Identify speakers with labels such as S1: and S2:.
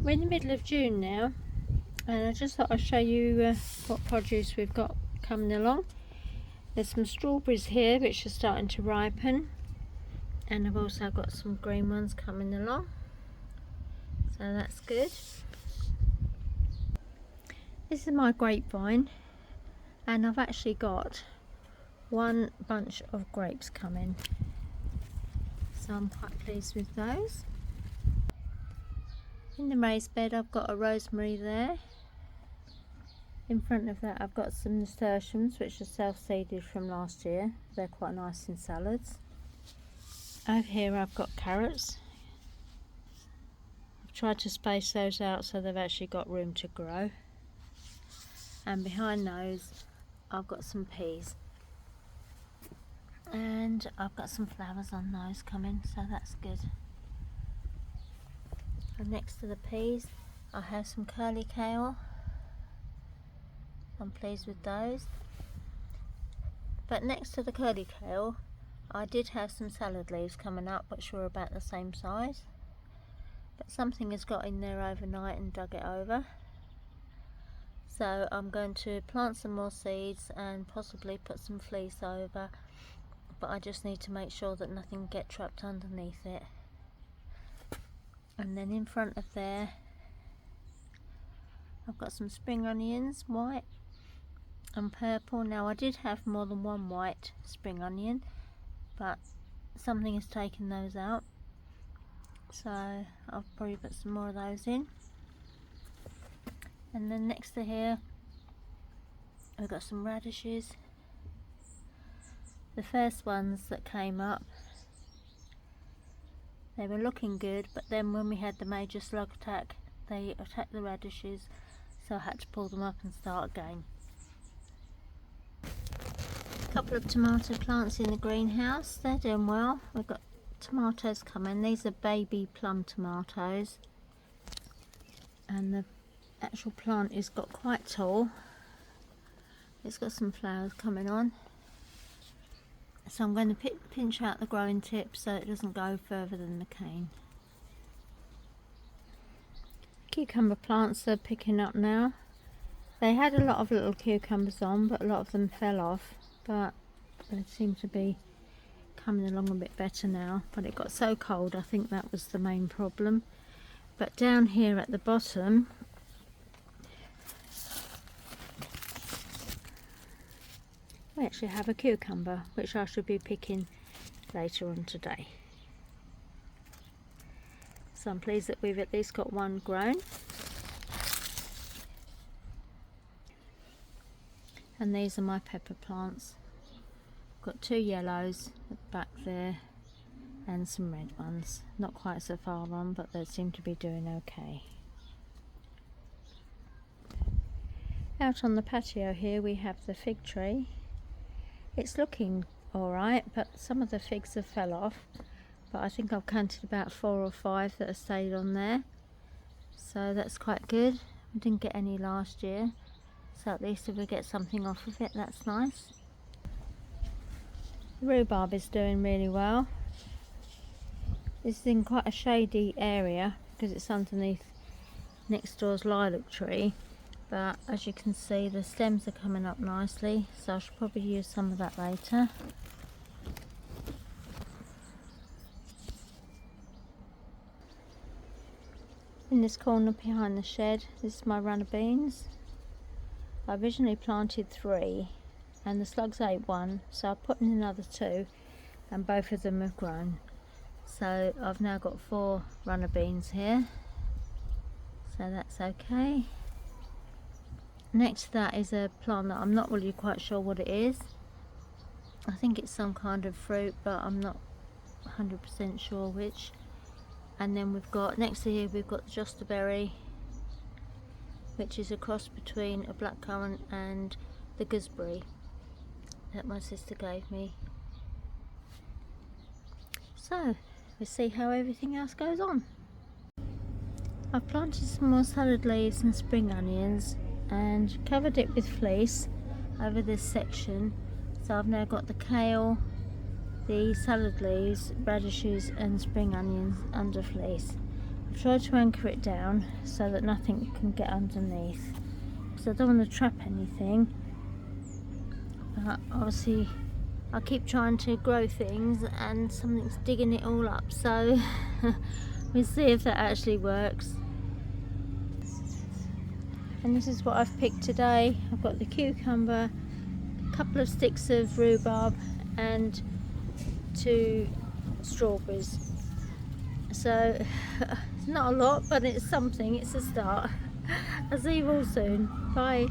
S1: We're in the middle of June now, and I just thought I'd show you what produce we've got coming along. There's some strawberries here which are starting to ripen, and I've also got some green ones coming along, so that's good. This is my grapevine, and I've actually got one bunch of grapes coming, so I'm quite pleased with those. In the raised bed I've got a rosemary there. In front of that I've got some nasturtiums which are self-seeded from last year. They're quite nice in salads. Over here I've got carrots. I've tried to space those out so they've actually got room to grow. And behind those I've got some peas. And I've got some flowers on those coming, so that's good. And next to the peas I have some curly kale. I'm pleased with those. But next to the curly kale I did have some salad leaves coming up which were about the same size. But something has got in there overnight and dug it over. So I'm going to plant some more seeds and possibly put some fleece over. But I just need to make sure that nothing gets trapped underneath it. And then in front of there I've got some spring onions, white and purple. Now I did have more than one white spring onion, but something has taken those out, so I'll probably put some more of those in. And then next to here I've got some radishes. The first ones that came up, they were looking good, but then when we had the major slug attack, they attacked the radishes, so I had to pull them up and start again. A couple of tomato plants in the greenhouse, they're doing well. We've got tomatoes coming. These are baby plum tomatoes, and the actual plant has got quite tall. It's got some flowers coming on. So I'm going to pinch out the growing tip so it doesn't go further than the cane. Cucumber plants are picking up now. They had a lot of little cucumbers on, but a lot of them fell off, but they seem to be coming along a bit better now. But it got so cold, I think that was the main problem. But down here at the bottom we actually have a cucumber which I should be picking later on today. So I'm pleased that we've at least got one grown. And these are my pepper plants. Got two yellows back there and some red ones. Not quite so far on, but they seem to be doing okay. Out on the patio here we have the fig tree. It's looking alright, but some of the figs have fell off, but I think I've counted about 4 or 5 that have stayed on there, so that's quite good. I didn't get any last year, so at least if we get something off of it, that's nice. The rhubarb is doing really well. This is in quite a shady area because it's underneath next door's lilac tree. But as you can see, the stems are coming up nicely, so I should probably use some of that later. In this corner behind the shed, this is my runner beans. I originally planted 3 and the slugs ate 1, so I put in another 2 and both of them have grown. So I've now got 4 runner beans here, so that's okay. Next to that is a plant that I'm not really quite sure what it is. I think it's some kind of fruit, but I'm not 100% sure which. And then we've got, next to here we've got the jostaberry, which is a cross between a blackcurrant and the gooseberry that my sister gave me. So we'll see how everything else goes on. I've planted some more salad leaves and spring onions and covered it with fleece over this section, so I've now got the kale, the salad leaves, radishes and spring onions under fleece. I've tried to anchor it down so that nothing can get underneath, because I don't want to trap anything. Obviously I keep trying to grow things and something's digging it all up, so we'll see if that actually works. And this is what I've picked today. I've got the cucumber, a couple of sticks of rhubarb and 2 strawberries. So it's not a lot, but it's something, it's a start. I'll see you all soon. Bye.